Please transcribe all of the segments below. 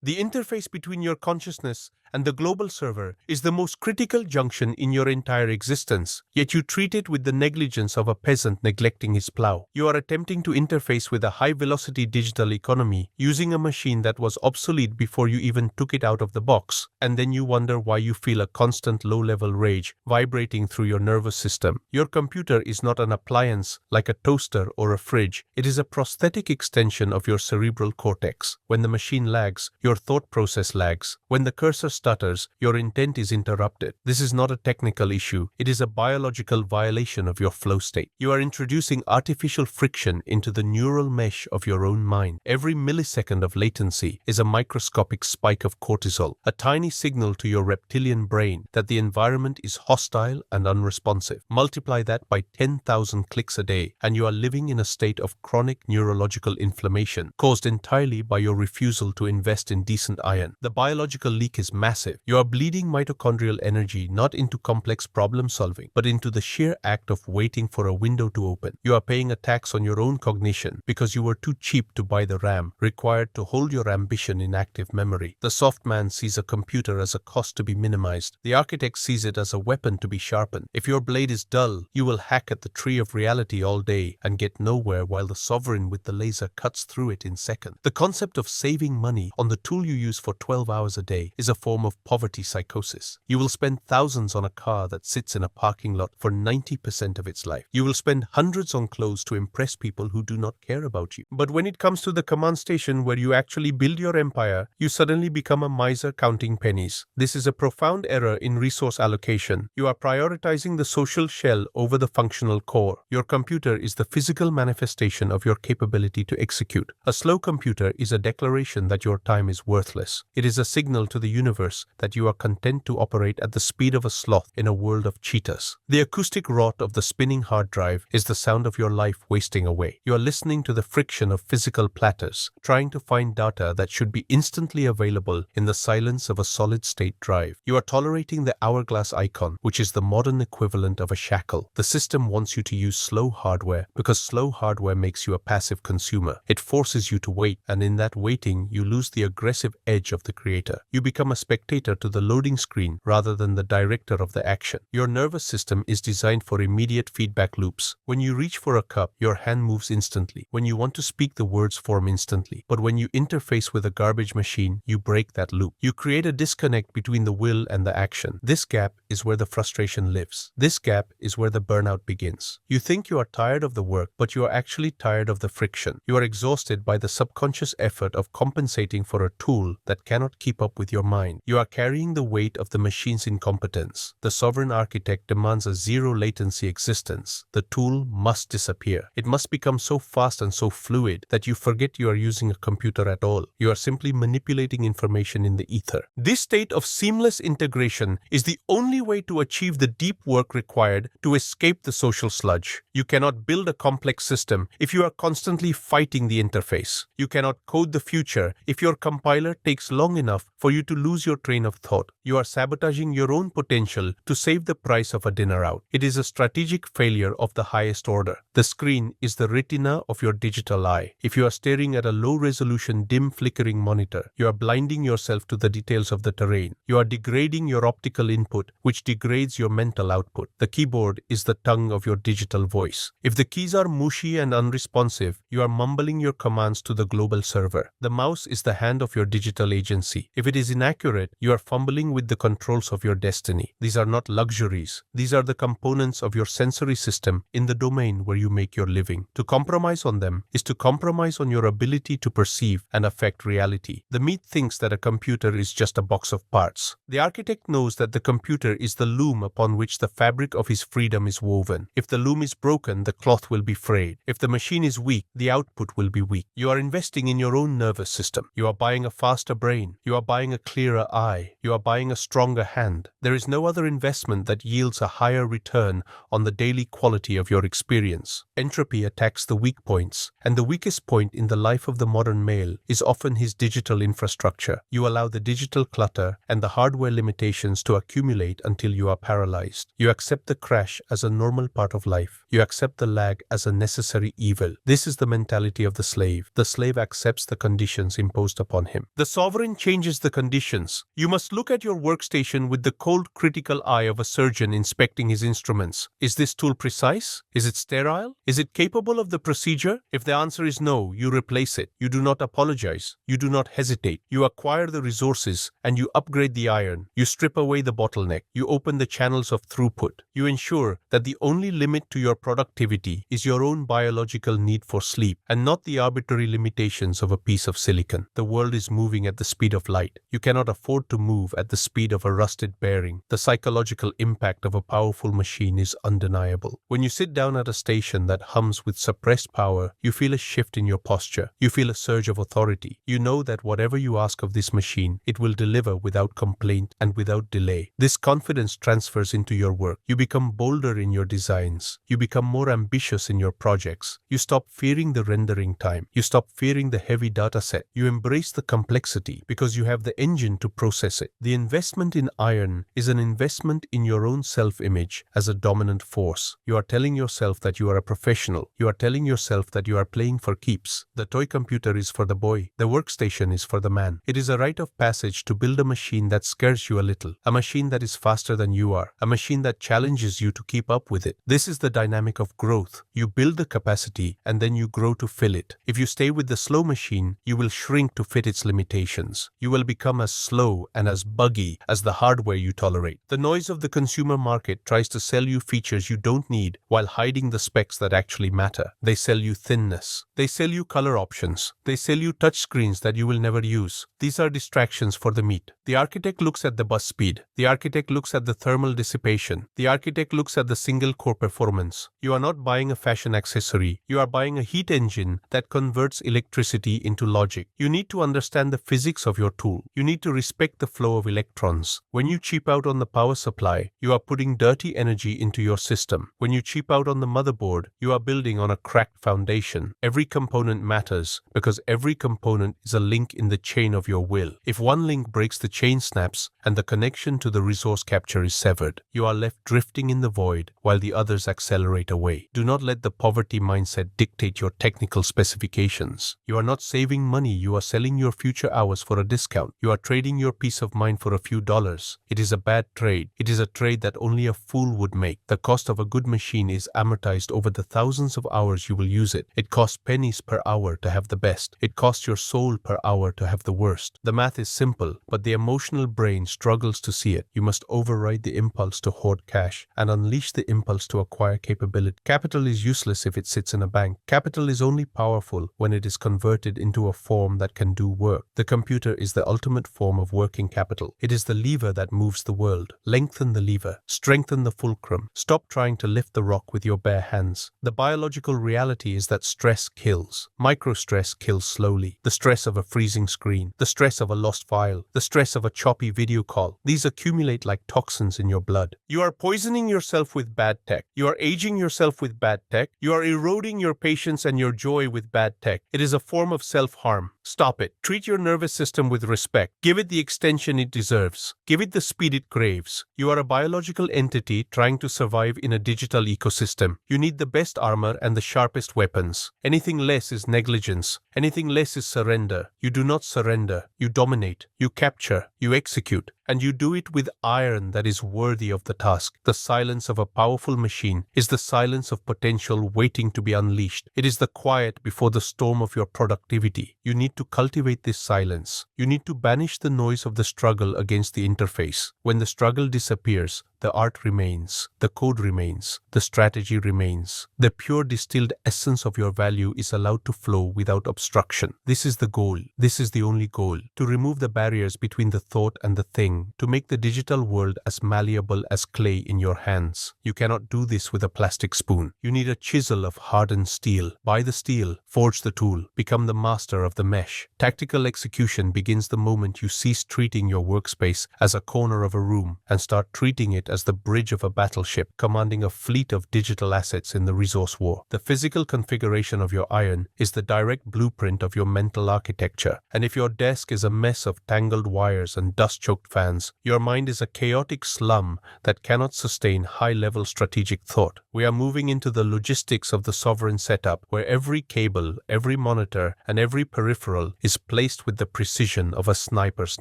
The interface between your consciousness and the global server is the most critical junction in your entire existence, yet you treat it with the negligence of a peasant neglecting his plow. You are attempting to interface with a high-velocity digital economy using a machine that was obsolete before you even took it out of the box, and then you wonder why you feel a constant low-level rage vibrating through your nervous system. Your computer is not an appliance like a toaster or a fridge. It is a prosthetic extension of your cerebral cortex. When the machine lags, your thought process lags. When the cursor stutters, your intent is interrupted. This is not a technical issue. It is a biological violation of your flow state. You are introducing artificial friction into the neural mesh of your own mind. Every millisecond of latency is a microscopic spike of cortisol, a tiny signal to your reptilian brain that the environment is hostile and unresponsive. Multiply that by 10,000 clicks a day, and you are living in a state of chronic neurological inflammation caused entirely by your refusal to invest in decent iron. The biological leak is massive. You are bleeding mitochondrial energy not into complex problem solving, but into the sheer act of waiting for a window to open. You are paying a tax on your own cognition because you were too cheap to buy the RAM required to hold your ambition in active memory. The soft man sees a computer as a cost to be minimized. The architect sees it as a weapon to be sharpened. If your blade is dull, you will hack at the tree of reality all day and get nowhere while the sovereign with the laser cuts through it in seconds. The concept of saving money on the tool you use for 12 hours a day is a form of poverty psychosis. You will spend thousands on a car that sits in a parking lot for 90% of its life. You will spend hundreds on clothes to impress people who do not care about you. But when it comes to the command station where you actually build your empire, you suddenly become a miser counting pennies. This is a profound error in resource allocation. You are prioritizing the social shell over the functional core. Your computer is the physical manifestation of your capability to execute. A slow computer is a declaration that your time is worthless. It is a signal to the universe that you are content to operate at the speed of a sloth in a world of cheetahs. The acoustic rot of the spinning hard drive is the sound of your life wasting away. You are listening to the friction of physical platters, trying to find data that should be instantly available in the silence of a solid-state drive. You are tolerating the hourglass icon, which is the modern equivalent of a shackle. The system wants you to use slow hardware because slow hardware makes you a passive consumer. It forces you to wait, and in that waiting, you lose the aggressive edge of the creator. You become a spectator to the loading screen rather than the director of the action. Your nervous system is designed for immediate feedback loops. When you reach for a cup, your hand moves instantly. When you want to speak, the words form instantly. But when you interface with a garbage machine, you break that loop. You create a disconnect between the will and the action. This gap is where the frustration lives. This gap is where the burnout begins. You think you are tired of the work, but you are actually tired of the friction. You are exhausted by the subconscious effort of compensating for a tool that cannot keep up with your mind. You are carrying the weight of the machine's incompetence. The sovereign architect demands a zero-latency existence. The tool must disappear. It must become so fast and so fluid that you forget you are using a computer at all. You are simply manipulating information in the ether. This state of seamless integration is the only way to achieve the deep work required to escape the social sludge. You cannot build a complex system if you are constantly fighting the interface. You cannot code the future if your compiler takes long enough for you to lose your train of thought. You are sabotaging your own potential to save the price of a dinner out. It is a strategic failure of the highest order. The screen is the retina of your digital eye. If you are staring at a low-resolution, dim flickering monitor, you are blinding yourself to the details of the terrain. You are degrading your optical input, which degrades your mental output. The keyboard is the tongue of your digital voice. If the keys are mushy and unresponsive, you are mumbling your commands to the global server. The mouse is the hand of your digital agency. If it is inaccurate, you are fumbling with the controls of your destiny. These are not luxuries. These are the components of your sensory system in the domain where you make your living. To compromise on them is to compromise on your ability to perceive and affect reality. The meat thinks that a computer is just a box of parts. The architect knows that the computer is the loom upon which the fabric of his freedom is woven. If the loom is broken, the cloth will be frayed. If the machine is weak, the output will be weak. You are investing in your own nervous system. You are buying a faster brain. You are buying a clearer eye, you are buying a stronger hand. There is no other investment that yields a higher return on the daily quality of your experience. Entropy attacks the weak points, and the weakest point in the life of the modern male is often his digital infrastructure. You allow the digital clutter and the hardware limitations to accumulate until you are paralyzed. You accept the crash as a normal part of life. You accept the lag as a necessary evil. This is the mentality of the slave. The slave accepts the conditions imposed upon him. The sovereign changes the conditions. You must look at your workstation with the cold, critical eye of a surgeon inspecting his instruments. Is this tool precise? Is it sterile? Is it capable of the procedure? If the answer is no, you replace it. You do not apologize. You do not hesitate. You acquire the resources and you upgrade the iron. You strip away the bottleneck. You open the channels of throughput. You ensure that the only limit to your productivity is your own biological need for sleep and not the arbitrary limitations of a piece of silicon. The world is moving at the speed of light. You cannot afford to move at the speed of a rusted bearing. The psychological impact of a powerful machine is undeniable. When you sit down at a station that hums with suppressed power, you feel a shift in your posture. You feel a surge of authority. You know that whatever you ask of this machine, it will deliver without complaint and without delay. This confidence transfers into your work. You become bolder in your designs. You become more ambitious in your projects. You stop fearing the rendering time. You stop fearing the heavy data set. You embrace the complexity because you have the engine to process it. The investment in iron is an investment in your own self-image as a dominant force. You are telling yourself that you are a professional. You are telling yourself that you are playing for keeps. The toy computer is for the boy. The workstation is for the man. It is a rite of passage to build a machine that scares you a little, a machine that is faster than you are, a machine that challenges you to keep up with it. This is the dynamic of growth. You build the capacity and then you grow to fill it. If you stay with the slow machine, you will shrink to fit its limitations. You will become as slow and as buggy as the hardware you tolerate. The noise of the consumer market tries to sell you features you don't need while hiding the specs that actually matter. They sell you thinness. They sell you color options. They sell you touchscreens that you will never use. These are distractions for the meat. The architect looks at the bus speed. The architect looks at the thermal dissipation. The architect looks at the single core performance. You are not buying a fashion accessory. You are buying a heat engine that converts electricity into logic. You need to understand the physics of your tool. You need to respect the flow of electrons. When you cheap out on the power supply, you are putting dirty energy into your system. When you cheap out on the motherboard, you are building on a cracked foundation. Every component matters because every component is a link in the chain of your will. If one link breaks, the chain snaps and the connection to the resource capture is severed. You are left drifting in the void while the others accelerate away. Do not let the poverty mindset dictate your technical specifications. You are not saving money. You are selling your future hours for a discount. You are trading your peace of mind for a few dollars. It is a bad trade. It is a trade that only a fool would make. The cost of a good machine is amortized over the thousands of hours you will use it. It costs pennies per hour to have the best. It costs your soul per hour to have the worst. The math is simple, but the emotional brain struggles to see it. You must override the impulse to hoard cash and unleash the impulse to acquire capability. Capital is useless if it sits in a bank. Capital is only powerful when it is converted into a form that can do work. The computer is the ultimate form of working capital. It is the lever that moves the world. Lengthen the lever. Strengthen the fulcrum. Stop trying to lift the rock with your bare hands. The biological reality is that stress kills. Micro-stress kills slowly. The stress of a freezing screen. The stress of a lost file. The stress of a choppy video call. These accumulate like toxins in your blood. You are poisoning yourself with bad tech. You are aging yourself with bad tech. You are eroding your patience and your joy with bad tech. It is a form of self-harm. Stop it. Treat your nervous system with respect. Give it the extension it deserves. Give it the speed it craves. You are a biological entity trying to survive in a digital ecosystem. You need the best armor and the sharpest weapons. Anything less is negligence. Anything less is surrender. You do not surrender. You dominate. You capture. You execute. And you do it with iron that is worthy of the task. The silence of a powerful machine is the silence of potential waiting to be unleashed. It is the quiet before the storm of your productivity. You need to cultivate this silence. You need to banish the noise of the struggle against the interface. When the struggle disappears, the art remains, the code remains, the strategy remains. The pure distilled essence of your value is allowed to flow without obstruction. This is the goal. This is the only goal. To remove the barriers between the thought and the thing, to make the digital world as malleable as clay in your hands. You cannot do this with a plastic spoon. You need a chisel of hardened steel. Buy the steel, forge the tool, become the master of the mesh. Tactical execution begins the moment you cease treating your workspace as a corner of a room and start treating it as the bridge of a battleship commanding a fleet of digital assets in the resource war. The physical configuration of your iron is the direct blueprint of your mental architecture, and if your desk is a mess of tangled wires and dust-choked fans, your mind is a chaotic slum that cannot sustain high-level strategic thought. We are moving into the logistics of the sovereign setup, where every cable, every monitor, and every peripheral is placed with the precision of a sniper's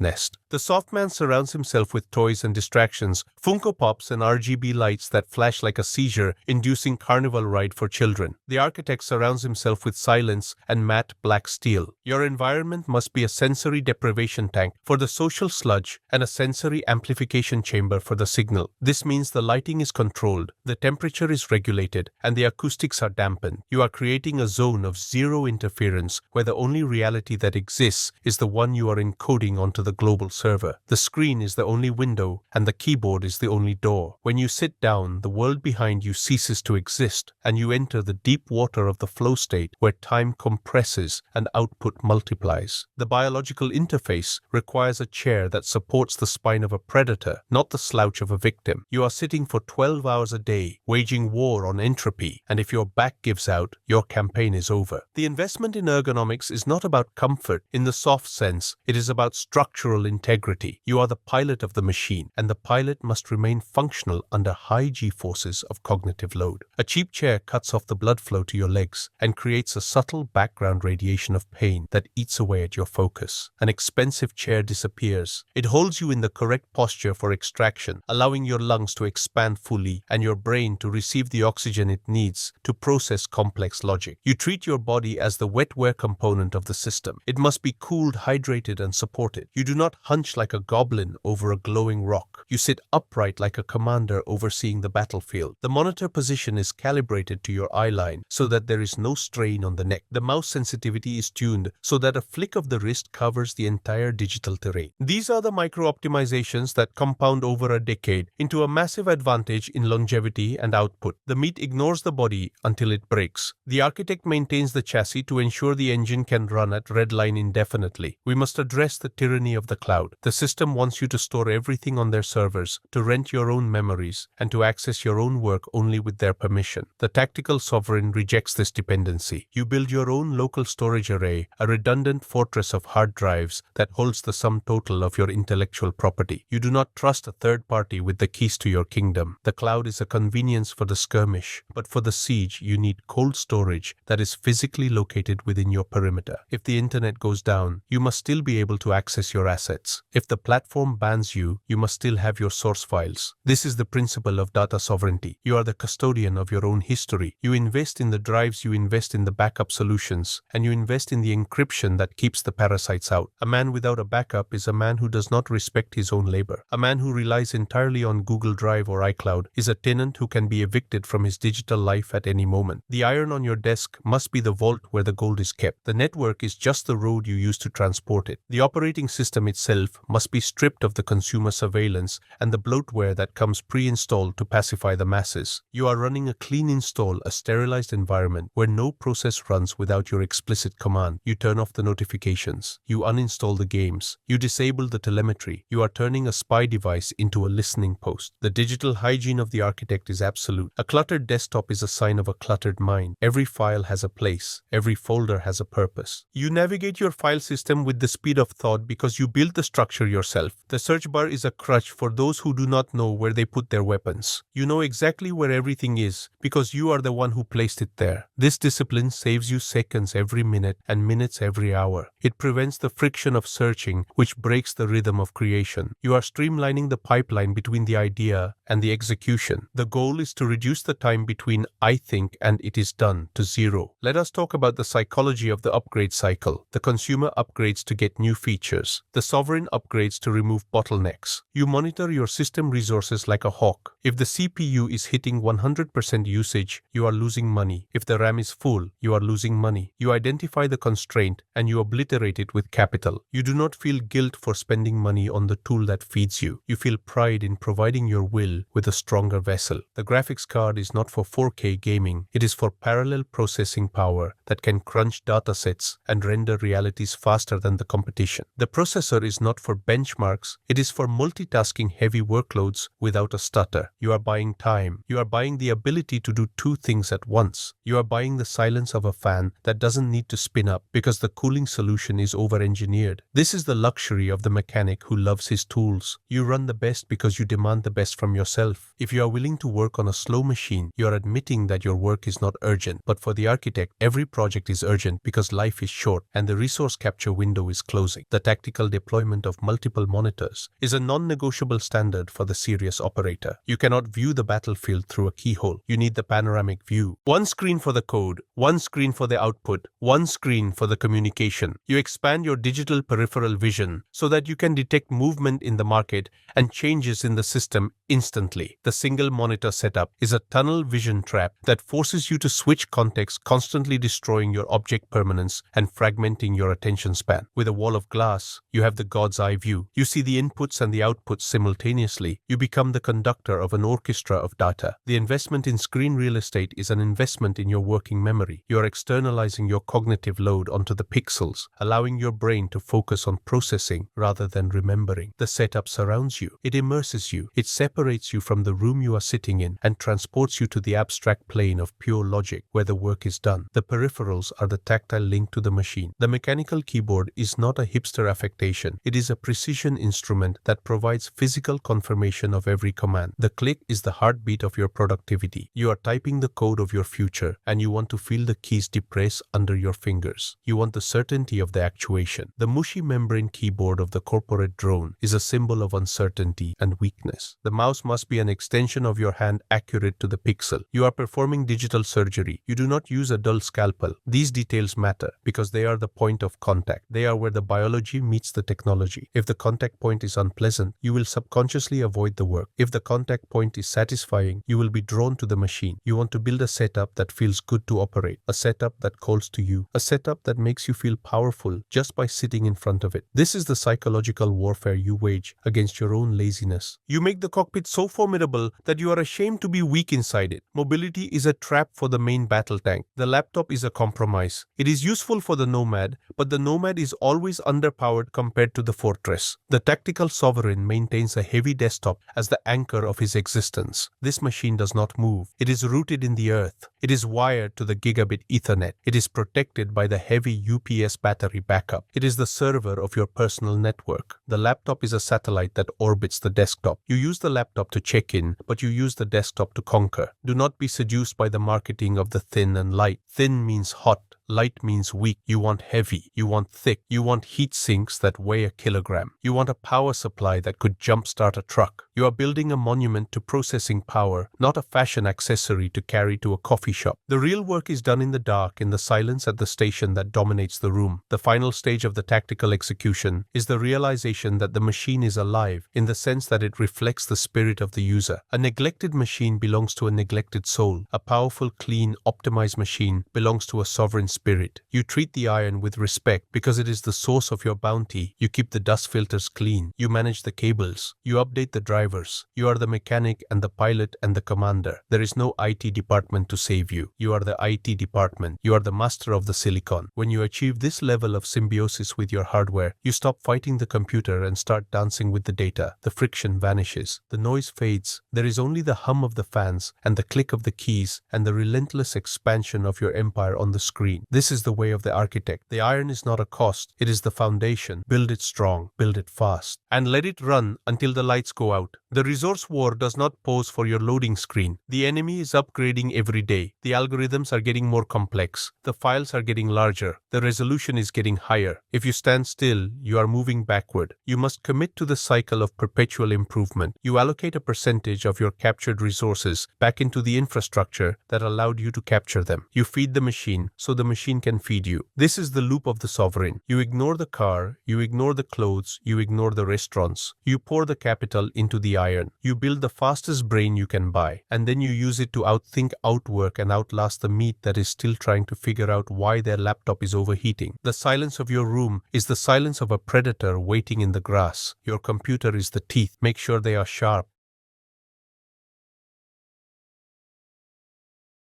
nest. The soft man surrounds himself with toys and distractions, Funko Pops and RGB lights that flash like a seizure-inducing carnival ride for children. The architect surrounds himself with silence and matte black steel. Your environment must be a sensory deprivation tank for the social sludge and a sensory amplification chamber for the signal. This means the lighting is controlled, the temperature is regulated, and the acoustics are dampened. You are creating a zone of zero interference where the only reality that exists is the one you are encoding onto the global server. The screen is the only window, and the keyboard is the only door. When you sit down, the world behind you ceases to exist, and you enter the deep water of the flow state where time compresses and output multiplies. The biological interface requires a chair that supports the spine of a predator, not the slouch of a victim. You are sitting for 12 hours a day, waging war on entropy, and if your back gives out, your campaign is over. The investment in ergonomics is not about comfort in the soft sense, it is about structural integrity. You are the pilot of the machine, and the pilot must remain functional under high G-forces of cognitive load. A cheap chair cuts off the blood flow to your legs and creates a subtle background radiation of pain that eats away at your focus. An expensive chair disappears. It holds you in the correct posture for extraction, allowing your lungs to expand fully and your brain to receive the oxygen it needs to process complex logic. You treat your body as the wetware component of the system. It must be cooled, hydrated, and supported. You do not hunch like a goblin over a glowing rock. You sit upright like a commander overseeing the battlefield. The monitor position is calibrated to your eye line so that there is no strain on the neck. The mouse sensitivity is tuned so that a flick of the wrist covers the entire digital terrain. These are the micro-optimizations that compound over a decade into a massive advantage in longevity and output. The meat ignores the body until it breaks. The architect maintains the chassis to ensure the engine can run at redline indefinitely. We must address the tyranny of the cloud. The system wants you to store everything on their servers, to rent your own memories, and to access your own work only with their permission. The tactical sovereign rejects this dependency. You build your own local storage array, a redundant fortress of hard drives that holds the sum total of your intellectual property. You do not trust a third party with the keys to your kingdom. The cloud is a convenience for the skirmish, but for the siege you need cold storage that is physically located within your perimeter. If the internet goes down, you must still be able to access your assets. If the platform bans you, you must still have your source files. This is the principle of data sovereignty. You are the custodian of your own history. You invest in the drives, you invest in the backup solutions, and you invest in the encryption that keeps the parasites out. A man without a backup is a man who does not respect his own labor. A man who relies entirely on Google Drive or iCloud is a tenant who can be evicted from his digital life at any moment. The iron on your desk must be the vault where the gold is kept. The network is just the road you use to transport it. The operating system itself must be stripped of the consumer surveillance and the bloatware that comes pre-installed to pacify the masses. You are running a clean install, a sterilized environment where no process runs without your explicit command. You turn off the notifications. You uninstall the games. You disable the telemetry. You are turning a spy device into a listening post. The digital hygiene of the architect is absolute. A cluttered desktop is a sign of a cluttered mind. Every file has a place. Every folder has a purpose. You navigate your file system with the speed of thought because you built the structure yourself. The search bar is a crutch for those who do not know where they put their weapons. You know exactly where everything is because you are the one who placed it there. This discipline saves you seconds every minute and minutes every hour. It prevents the friction of searching, which breaks the rhythm of creation. You are streamlining the pipeline between the idea and the execution. The goal is to reduce the time between I think and it is done to zero. Let us talk about the psychology of the upgrade cycle. The consumer upgrades to get new features. The sovereign upgrades to remove bottlenecks. You monitor your system resources like a hawk. If the CPU is hitting 100% usage, you are losing money. If the RAM is full, you are losing money. You identify the constraint and you obliterate it with capital. You do not feel guilt for spending money on the tool that feeds you. You feel pride in providing your will with a stronger vessel. The graphics card is not for 4K gaming. It is for parallel processing power that can crunch datasets and render realities faster than the competition. The processor is not for benchmarks. It is for multitasking heavy workloads without a stutter. You are buying time. You are buying the ability to do two things at once. You are buying the silence of a fan that doesn't need to spin up because the cooling solution is over-engineered. This is the luxury of the mechanic who loves his tools. You run the best because you demand the best from yourself. If you are willing to work on a slow machine, you are admitting that your work is not urgent. But for the architect, every project is urgent because life is short and the resource capture window is closing. The tactical deployment of multiple monitors is a non-negotiable standard for the serious operator. You cannot view the battlefield through a keyhole. You need the panoramic view. One screen for the code, one screen for the output, one screen for the communication. You expand your digital peripheral vision so that you can detect movement in the market and changes in the system instantly. The single monitor setup is a tunnel vision trap that forces you to switch context, constantly destroying your object permanence and fragmenting your attention span. With a wall of glass, you have the God's eye view. You see the inputs and the outputs simultaneously. You become the conductor of an orchestra of data. The investment in screen real estate is an investment in your working memory. You are externalizing your cognitive load onto the pixels, allowing your brain to focus on processing rather than remembering. The setup surrounds you. It immerses you. It separates you from the room you are sitting in and transports you to the abstract plane of pure logic where the work is done. The peripherals are the tactile link to the machine. The mechanical keyboard is not a hipster affectation. It is a precision instrument that provides physical confirmation of every command. The click is the heartbeat of your productivity. You are typing the code of your future and you want to feel the keys depress under your fingers. You want the certainty of the actuation. The mushy membrane keyboard of the corporate drone is a symbol of uncertainty and weakness. The mouse must be an extension of your hand, accurate to the pixel. You are performing digital surgery. You do not use a dull scalpel. These details matter because they are the point of contact. They are where the biology meets the technology. If the contact point is unpleasant, you will subconsciously avoid the work. If the contact point is satisfying, you will be drawn to the machine. You want to build a setup that feels good to operate, a setup that calls to you, a setup that makes you feel powerful just by sitting in front of it. This is the psychological warfare you wage against your own laziness. You make the cockpit so formidable that you are ashamed to be weak inside it. Mobility is a trap for the main battle tank. The laptop is a compromise. It is useful for the nomad, but the nomad is always underpowered compared to the fortress. The tactical sovereign maintains a heavy desktop as the anchor of his existence. This machine does not move. It is rooted in the earth. It is wired to the gigabit Ethernet. It is protected by the heavy UPS battery backup. It is the server of your personal network. The laptop is a satellite that orbits the desktop. You use the laptop to check in, but you use the desktop to conquer. Do not be seduced by the marketing of the thin and light. Thin means hot. Light means weak. You want heavy. You want thick. You want heat sinks that weigh a kilogram. You want a power supply that could jumpstart a truck. You are building a monument to processing power, not a fashion accessory to carry to a coffee shop. The real work is done in the dark, in the silence at the station that dominates the room. The final stage of the tactical execution is the realization that the machine is alive, in the sense that it reflects the spirit of the user. A neglected machine belongs to a neglected soul. A powerful, clean, optimized machine belongs to a sovereign spirit. You treat the iron with respect because it is the source of your bounty. You keep the dust filters clean. You manage the cables. You update the drivers. You are the mechanic and the pilot and the commander. There is no IT department to save you. You are the IT department. You are the master of the silicon. When you achieve this level of symbiosis with your hardware, you stop fighting the computer and start dancing with the data. The friction vanishes. The noise fades. There is only the hum of the fans and the click of the keys and the relentless expansion of your empire on the screen. This is the way of the architect. The iron is not a cost, it is the foundation. Build it strong, build it fast, and let it run until the lights go out. The resource war does not pause for your loading screen. The enemy is upgrading every day. The algorithms are getting more complex. The files are getting larger. The resolution is getting higher. If you stand still, you are moving backward. You must commit to the cycle of perpetual improvement. You allocate a percentage of your captured resources back into the infrastructure that allowed you to capture them. You feed the machine so the machine can feed you. This is the loop of the sovereign. You ignore the car, you ignore the clothes, you ignore the restaurants. You pour the capital into the iron. You build the fastest brain you can buy, and then you use it to outthink, outwork, and outlast the meat that is still trying to figure out why their laptop is overheating. The silence of your room is the silence of a predator waiting in the grass. Your computer is the teeth. Make sure they are sharp.